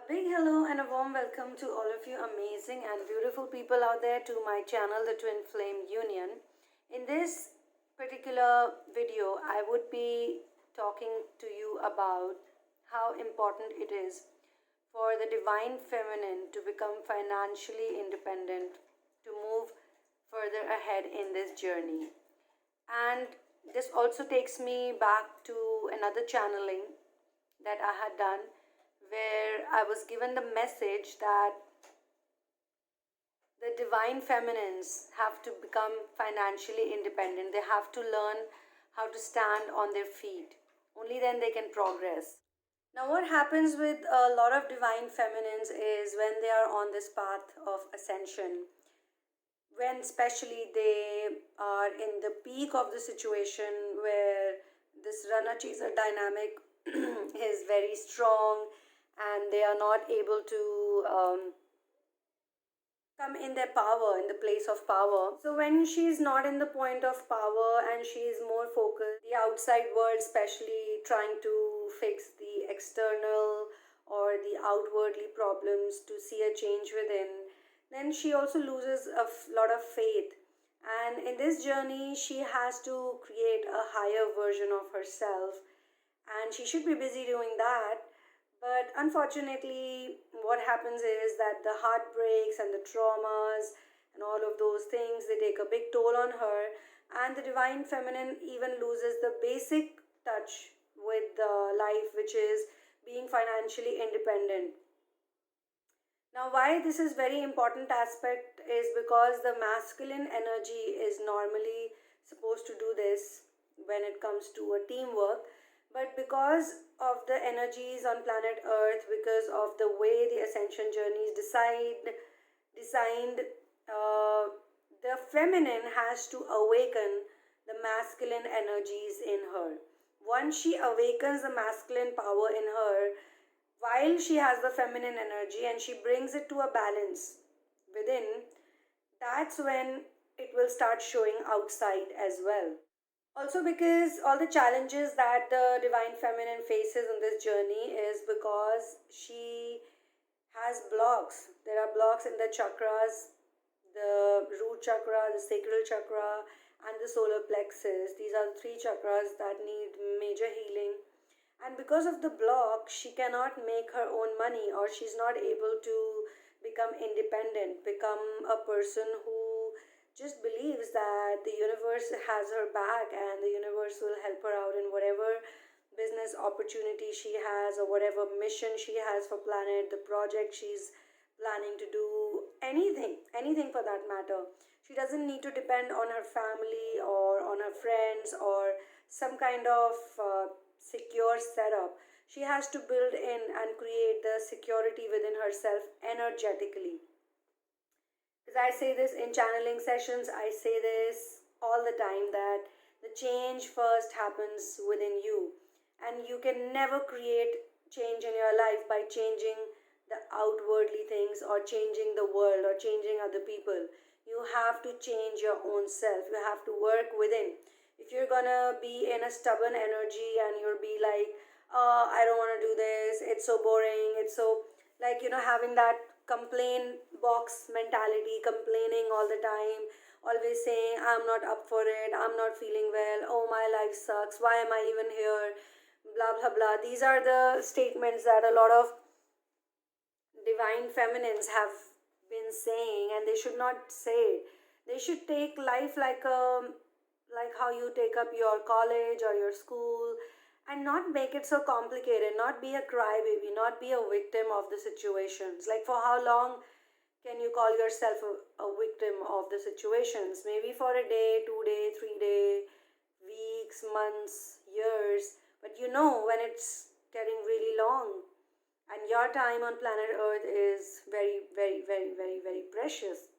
Big hello and a warm welcome to all of you amazing and beautiful people out there to my channel, the Twinflame Union. In this particular video, I would be talking to you about how important it is for the divine feminine to become financially independent, to move further ahead in this journey. And this also takes me back to another channeling that I had done, where I was given the message that the divine feminines have to become financially independent. They have to learn how to stand on their feet. Only then they can progress. Now, what happens with a lot of divine feminines is when they are on this path of ascension, when especially they are in the peak of the situation where this runner chaser dynamic is very strong and they are not able to come in their power, in the place of power. So when she's not in the point of power and she's more focused, the outside world, especially trying to fix the external or the outwardly problems to see a change within, then she also loses a lot of faith. And in this journey, she has to create a higher version of herself, and she should be busy doing that. But unfortunately, what happens is that the heartbreaks and the traumas and all of those things, they take a big toll on her, and the divine feminine even loses the basic touch with the life, which is being financially independent. Now, why this is very important aspect is because the masculine energy is normally supposed to do this when it comes to a teamwork, but because of the energies on planet Earth, because of the way the ascension journeys designed, the feminine has to awaken the masculine energies in her. Once she awakens the masculine power in her, while she has the feminine energy and she brings it to a balance within, that's when it will start showing outside as well. Also, because all the challenges that the divine feminine faces in this journey is because she has blocks. There are blocks in the chakras, the root chakra, the sacral chakra, and the solar plexus. These are the three chakras that need major healing. And because of the block, she cannot make her own money, or she's not able to become independent, become a person who just believes that the universe has her back and the universe will help her out in whatever business opportunity she has or whatever mission she has for planet, the project she's planning to do, anything for that matter. She doesn't need to depend on her family or on her friends or some kind of secure setup. She has to build in and create the security within herself energetically. Because I say this in channeling sessions, I say this all the time, that the change first happens within you, and you can never create change in your life by changing the outwardly things or changing the world or changing other people. You have to change your own self. You have to work within. If you're gonna be in a stubborn energy and you'll be like, oh, I don't want to do this, it's so boring, it's so, like, having that complain box mentality, complaining all the time, always saying, I'm not up for it, I'm not feeling well, oh, my life sucks, why am I even here, blah, blah, blah. These are the statements that a lot of divine feminines have been saying, and they should not say it. They should take life like how you take up your college or your school, and not make it so complicated, not be a crybaby, not be a victim of the situations. Like, for how long can you call yourself a victim of the situations? Maybe for a day, 2 day, 3 day, weeks, months, years, but when it's getting really long, and your time on planet Earth is very, very, very, very, very precious.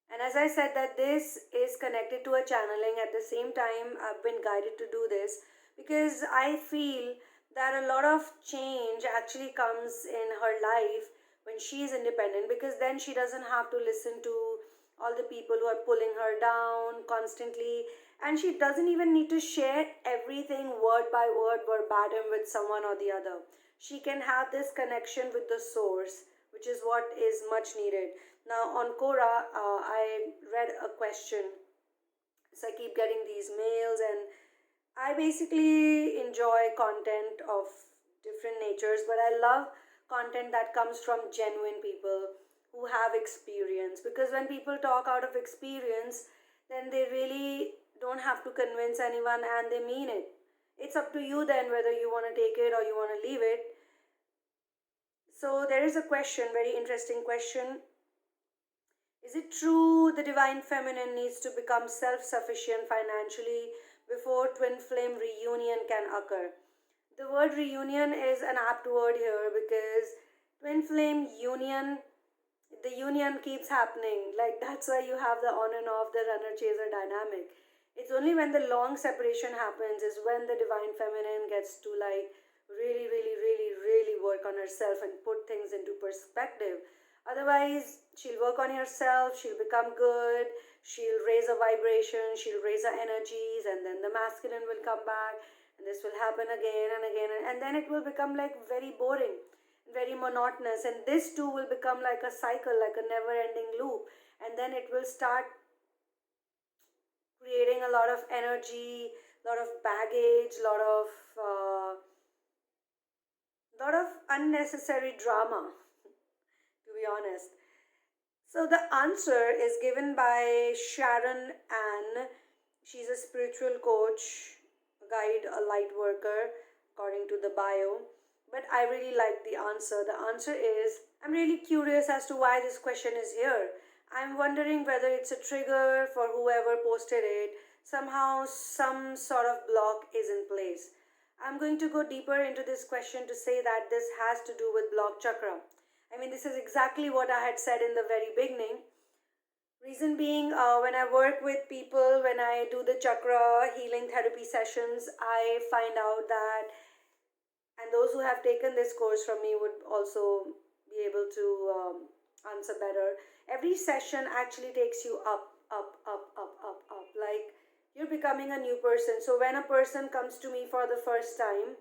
And as I said, that this is connected to a channeling. At the same time, I've been guided to do this because I feel that a lot of change actually comes in her life when she is independent, because then she doesn't have to listen to all the people who are pulling her down constantly, and she doesn't even need to share everything word by word verbatim with someone or the other. she can have this connection with the source, which is what is much needed. Now on Quora, I read a question, so I keep getting these mails, and I basically enjoy content of different natures, but I love content that comes from genuine people who have experience, because when people talk out of experience, then they really don't have to convince anyone and they mean it. It's up to you then whether you want to take it or you want to leave it. So there is a question, very interesting question. Is it true the divine feminine needs to become self-sufficient financially before twin flame reunion can occur? The word reunion is an apt word here, because twin flame union, the union keeps happening. Like, that's why you have the on and off, the runner chaser dynamic. It's only when the long separation happens is when the divine feminine gets to like really, really, really, really work on herself and put things into perspective. Otherwise, she'll work on herself, she'll become good, she'll raise a vibration, she'll raise her energies, and then the masculine will come back, and this will happen again and again, and then it will become like very boring, very monotonous, and this too will become like a cycle, like a never ending loop, and then it will start creating a lot of energy, lot of baggage, lot of unnecessary drama, to be honest. So the answer is given by Sharon Ann. She's a spiritual coach, a guide, a light worker, according to the bio. But I really like the answer. The answer is, I'm really curious as to why this question is here. I'm wondering whether it's a trigger for whoever posted it. Somehow, some sort of block is in place. I'm going to go deeper into this question to say that this has to do with block chakra. I mean, this is exactly what I had said in the very beginning. Reason being, when I work with people, when I do the chakra healing therapy sessions, I find out that, and those who have taken this course from me would also be able to answer better. Every session actually takes you up, up, up, up, up, up. Like, you're becoming a new person. So when a person comes to me for the first time,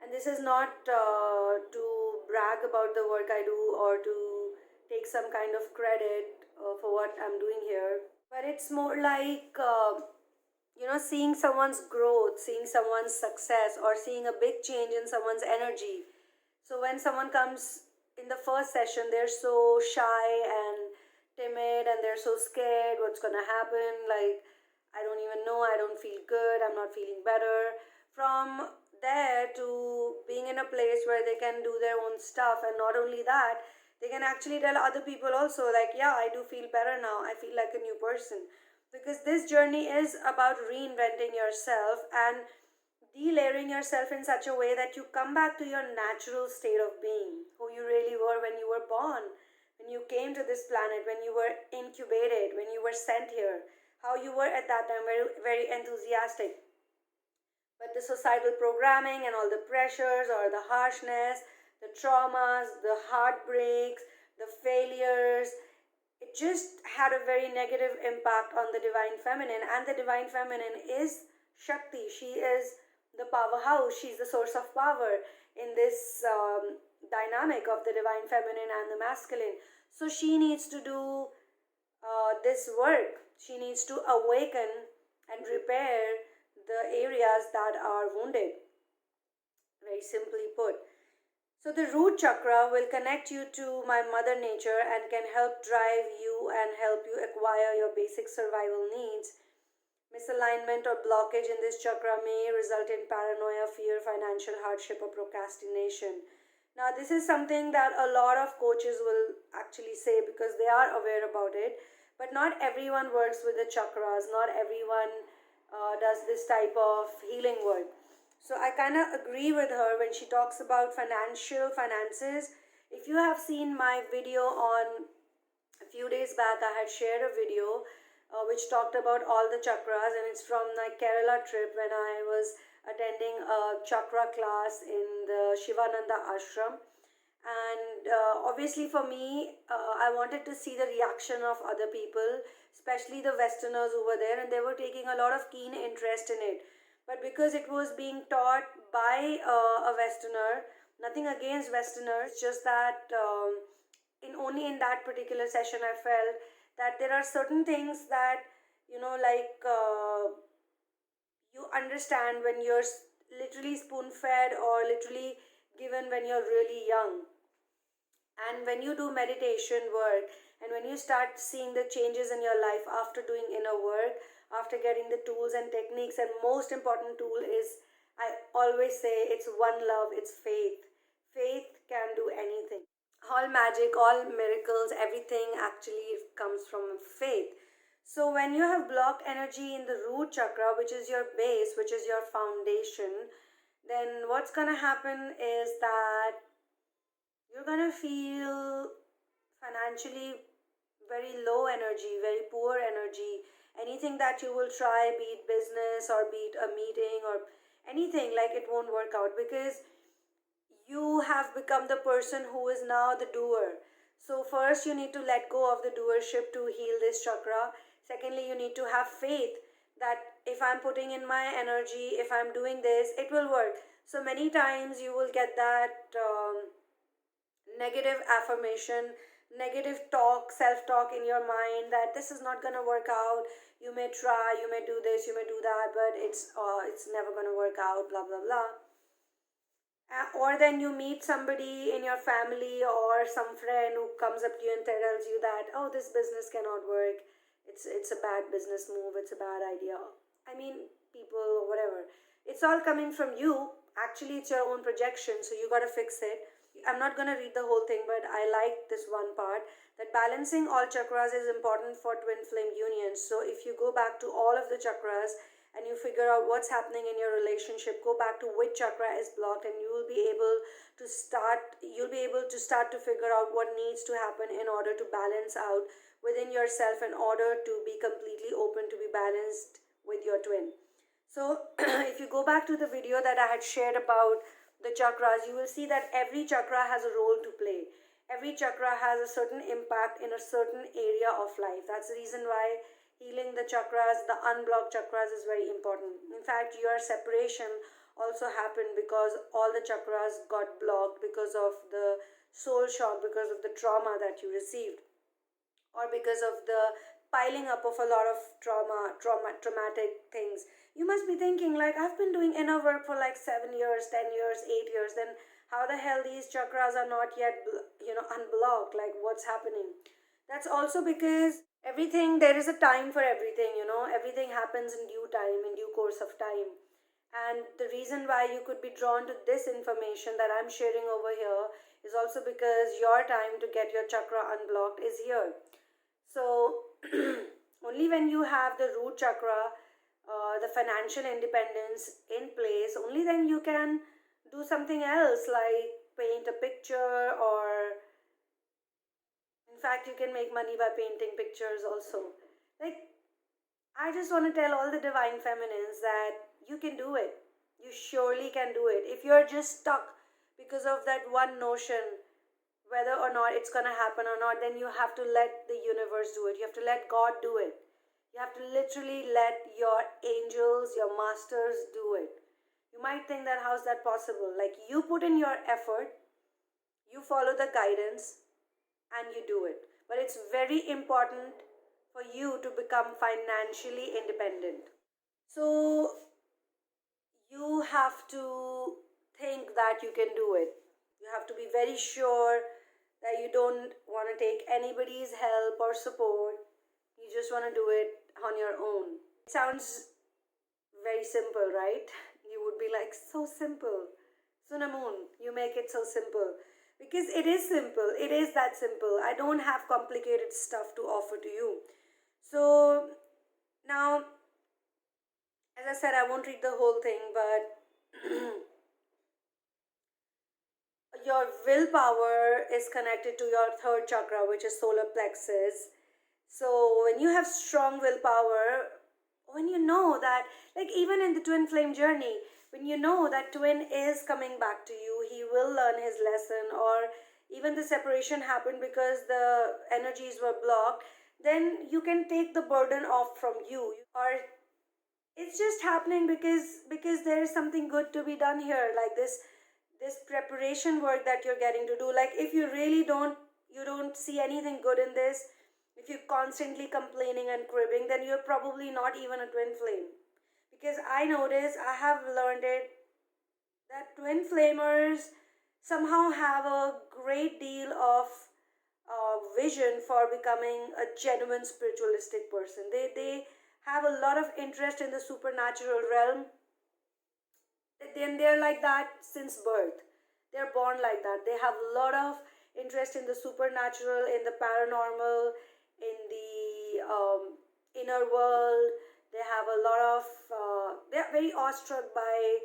and this is not to brag about the work I do or to take some kind of credit for what I'm doing here, but it's more like, seeing someone's growth, seeing someone's success, or seeing a big change in someone's energy. So when someone comes in the first session, they're so shy and timid and they're so scared what's gonna happen. Like, I don't even know, I don't feel good, I'm not feeling better. From there to being in a place where they can do their own stuff, and not only that, they can actually tell other people also, like, yeah, I do feel better now, I feel like a new person. Because this journey is about reinventing yourself and delayering yourself in such a way that you come back to your natural state of being, who you really were when you were born, when you came to this planet, when you were incubated, when you were sent here, how you were at that time, very, very enthusiastic. But the societal programming and all the pressures or the harshness, the traumas, the heartbreaks, the failures, it just had a very negative impact on the divine feminine. And the divine feminine is Shakti. She is the powerhouse. She's the source of power in this dynamic of the divine feminine and the masculine. So she needs to do this work. She needs to awaken and repair the areas that are wounded, very simply put. So the root chakra will connect you to my mother nature and can help drive you and help you acquire your basic survival needs. Misalignment or blockage in this chakra may result in paranoia, fear, financial hardship, or procrastination. Now, this is something that a lot of coaches will actually say because they are aware about it, but not everyone works with the chakras, not everyone does this type of healing work. So I kind of agree with her when she talks about finances. If you have seen my video on a few days back, I had shared a video which talked about all the chakras, and it's from my Kerala trip when I was attending a chakra class in the Shivananda ashram. And obviously for me, I wanted to see the reaction of other people, especially the Westerners who were there, and they were taking a lot of keen interest in it. but because it was being taught by a Westerner, nothing against Westerners, just that in only in that particular session I felt that there are certain things that, like you understand when you're literally spoon fed or literally given when you're really young. And when you do meditation work and when you start seeing the changes in your life after doing inner work, after getting the tools and techniques, and most important tool is, I always say, it's one love, it's faith. Faith can do anything. All magic, all miracles, everything actually comes from faith. So when you have blocked energy in the root chakra, which is your base, which is your foundation, then what's gonna happen is that you're gonna feel financially very low energy, very poor energy. Anything that you will try, be it business or be it a meeting or anything, like it won't work out because you have become the person who is now the doer. So, first, you need to let go of the doership to heal this chakra. Secondly, you need to have faith that if I'm putting in my energy, if I'm doing this, it will work. So, many times you will get that negative affirmation, negative talk, self talk in your mind that this is not going to work out. You may try, you may do this, you may do that, but it's never going to work out, blah, blah, blah. Or then you meet somebody in your family or some friend who comes up to you and tells you that, oh, this business cannot work, it's a bad business move, it's a bad idea. I mean, people, whatever, it's all coming from you. Actually, it's your own projection, so you got to fix it. I'm not going to read the whole thing, but I like this one part, that balancing all chakras is important for twin flame unions. So if you go back to all of the chakras and you figure out what's happening in your relationship, go back to which chakra is blocked, and you'll be able to start to figure out what needs to happen in order to balance out within yourself, in order to be completely open to be balanced with your twin. So if you go back to the video that I had shared about the chakras, you will see that every chakra has a role to play. Every chakra has a certain impact in a certain area of life. That's the reason why healing the chakras, the unblocked chakras, is very important. In fact, your separation also happened because all the chakras got blocked because of the soul shock, because of the trauma that you received, or because of the piling up of a lot of traumatic things. You must be thinking, like, I've been doing inner work for like 7 years, 10 years, 8 years, then how the hell these chakras are not yet, unblocked? Like, what's happening? That's also because everything, there is a time for everything, everything happens in due time, in due course of time. And the reason why you could be drawn to this information that I'm sharing over here is also because your time to get your chakra unblocked is here. So, only when you have the root chakra, the financial independence in place, only then you can do something else like paint a picture, or in fact, you can make money by painting pictures also. Like, I just want to tell all the divine feminines that you can do it. You surely can do it. If you're just stuck because of that one notion, whether or not it's going to happen or not, then you have to let the universe do it. You have to let God do it. You have to literally let your angels, your masters do it. You might think that how's that possible? Like, you put in your effort, you follow the guidance, and you do it. But it's very important for you to become financially independent. So you have to think that you can do it. You have to be very sure that you don't want to take anybody's help or support. You just want to do it on your own. It sounds very simple, right? You would be like, so simple. Sunamoon, you make it so simple. Because it is simple. It is that simple. I don't have complicated stuff to offer to you. So now, as I said, I won't read the whole thing, but your willpower is connected to your third chakra, which is solar plexus. So when you have strong willpower, when you know that, like even in the twin flame journey, when you know that twin is coming back to you, he will learn his lesson, or even the separation happened because the energies were blocked, then you can take the burden off from you. Or it's just happening because there is something good to be done here, like this preparation work that you're getting to do. Like if you really don't see anything good in this, if you're constantly complaining and cribbing, then you're probably not even a twin flame. Because I notice, I have learned it, that twin flamers somehow have a great deal of vision for becoming a genuine spiritualistic person. They have a lot of interest in the supernatural realm. Then they're like that since birth. They're born like that. They have a lot of interest in the supernatural, in the paranormal, in the inner world. They have a lot of, they're very awestruck by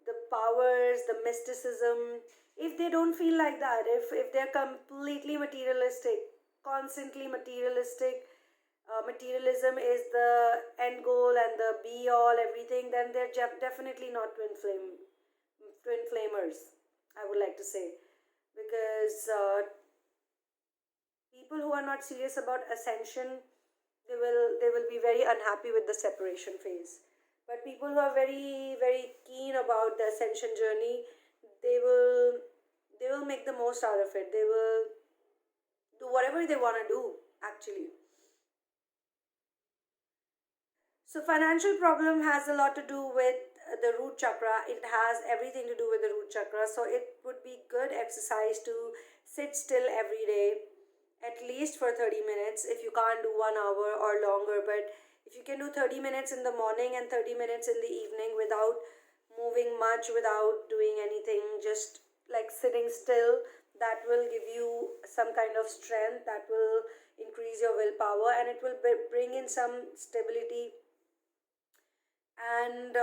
the powers, the mysticism. If they don't feel like that, if they're completely materialistic, constantly materialistic, materialism is the end goal and the be all everything, then they're definitely not twin flamers, I would like to say. Because people who are not serious about ascension, they will be very unhappy with the separation phase. But people who are very very keen about the ascension journey, they will they will make the most out of it. They will do whatever they want to do, actually. So financial problem has a lot to do with the root chakra. It has everything to do with the root chakra. So it would be good exercise to sit still every day, at least for 30 minutes. If you can't do 1 hour or longer, but if you can do 30 minutes in the morning and 30 minutes in the evening without moving much, without doing anything, just like sitting still, that will give you some kind of strength, that will increase your willpower, and it will bring in some stability. And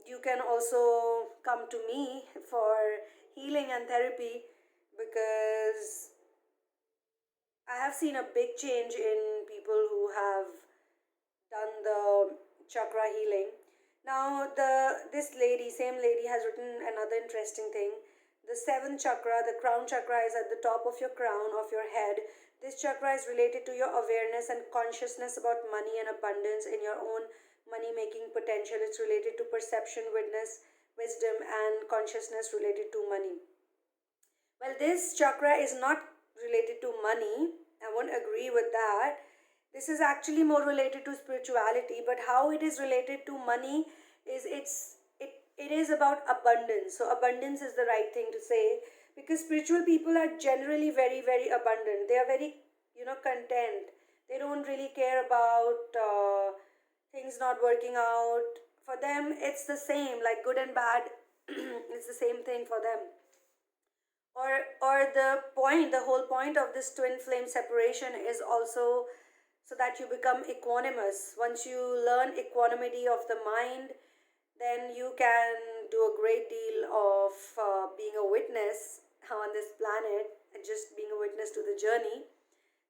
you can also come to me for healing and therapy, because I have seen a big change in people who have done the chakra healing. Now the this lady, same lady, has written another interesting thing. The seventh chakra, the crown chakra, is at the top of your crown of your head. This chakra is related to your awareness and consciousness about money and abundance in your own money making potential. It's related to perception, witness, wisdom, and consciousness related to money. Well, this chakra is not related to money. I won't agree with that. This is actually more related to spirituality, but how it is related to money is it is about abundance. So abundance is the right thing to say, because spiritual people are generally very very abundant. They are very, content. They don't really care about things not working out. For them, it's the same, like good and bad. It's the same thing for them. Or the whole point of this twin flame separation is also so that you become equanimous. Once you learn equanimity of the mind, then you can do a great deal of being a witness on this planet, and just being a witness to the journey,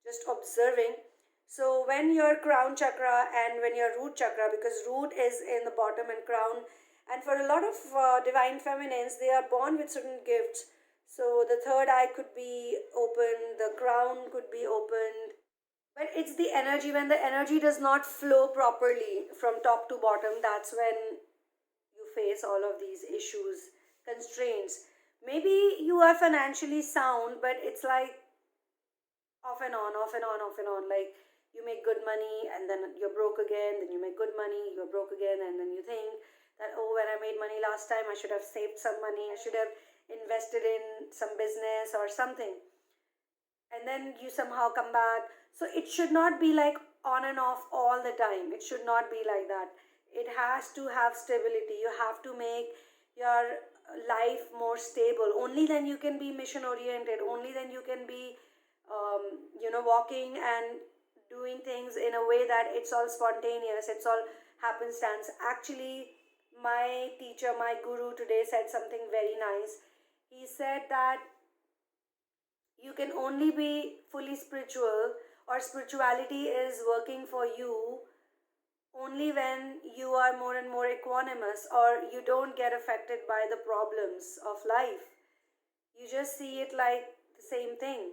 just observing. So when your crown chakra and when your root chakra, because root is in the bottom and crown, and for a lot of divine feminines, they are born with certain gifts. So the third eye could be open, the crown could be opened, but it's the energy. When the energy does not flow properly from top to bottom, that's when you face all of these issues, constraints. Maybe you are financially sound, but it's like off and on, off and on, off and on. Like you make good money and then you're broke again, then you make good money, you're broke again, and then you think that, oh, when I made money last time, I should have saved some money, I should have invested in some business or something. And then you somehow come back. So it should not be like on and off all the time. It should not be like that. It has to have stability. You have to make your life more stable. Only then you can be mission oriented. Only then you can be, walking and doing things in a way that it's all spontaneous, it's all happenstance. Actually, my teacher, my guru today said something very nice. He said that you can only be fully spiritual, or spirituality is working for you, only when you are more and more equanimous, or you don't get affected by the problems of life. You just see it like the same thing.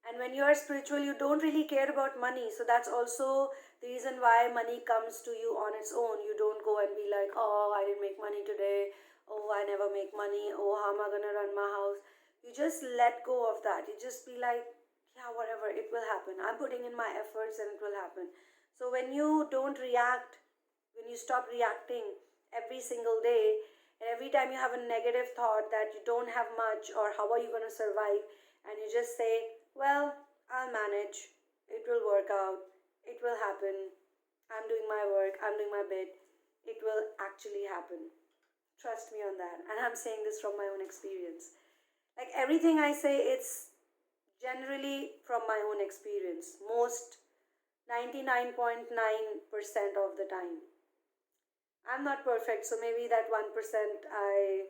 And when you are spiritual, you don't really care about money. So that's also the reason why money comes to you on its own. You don't go and be like, oh, I didn't make money today. Oh, I never make money. Oh, how am I going to run my house? You just let go of that. You just be like, yeah, whatever, it will happen. I'm putting in my efforts and it will happen. So when you don't react, when you stop reacting every single day, and every time you have a negative thought that you don't have much or how are you going to survive, and you just say, well, I'll manage, it will work out, it will happen, I'm doing my work, I'm doing my bit, it will actually happen. Trust me on that. And I'm saying this from my own experience. Like everything I say, it's generally from my own experience. Most 99.9% of the time. I'm not perfect, so maybe that 1% I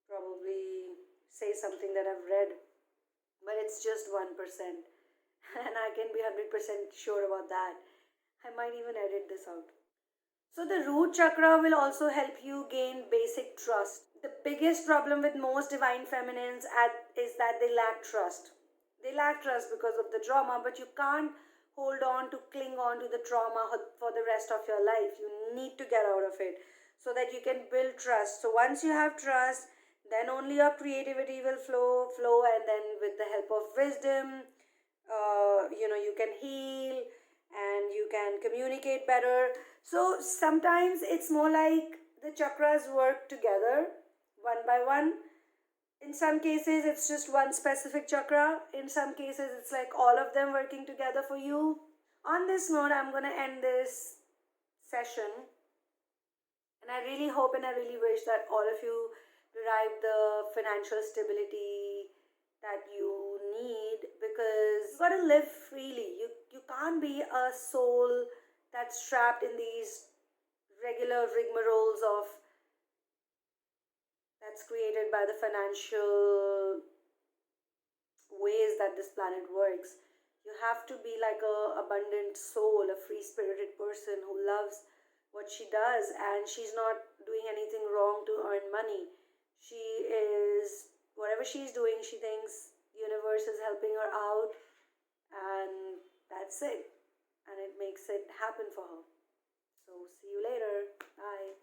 probably say something that I've read, but it's just 1%. And I can be 100% sure about that. I might even edit this out. So, the root chakra will also help you gain basic trust. The biggest problem with most divine feminines is that they lack trust. They lack trust because of the trauma, but you can't hold on to cling on to the trauma for the rest of your life. You need to get out of it so that you can build trust. So once you have trust, then only your creativity will flow, and then with the help of wisdom, you can heal and you can communicate better. So sometimes it's more like the chakras work together one by one. In some cases, it's just one specific chakra. In some cases, it's like all of them working together for you. On this note, I'm going to end this session. And I really hope and I really wish that all of you derive the financial stability that you need, because you gotta live freely. You can't be a soul that's trapped in these regular rigmaroles of that's created by the financial ways that this planet works. You have to be like a abundant soul, a free spirited person who loves what she does, and she's not doing anything wrong to earn money. She is whatever she's doing, she thinks the universe is helping her out, and that's it. And it makes it happen for her. So see you later. Bye.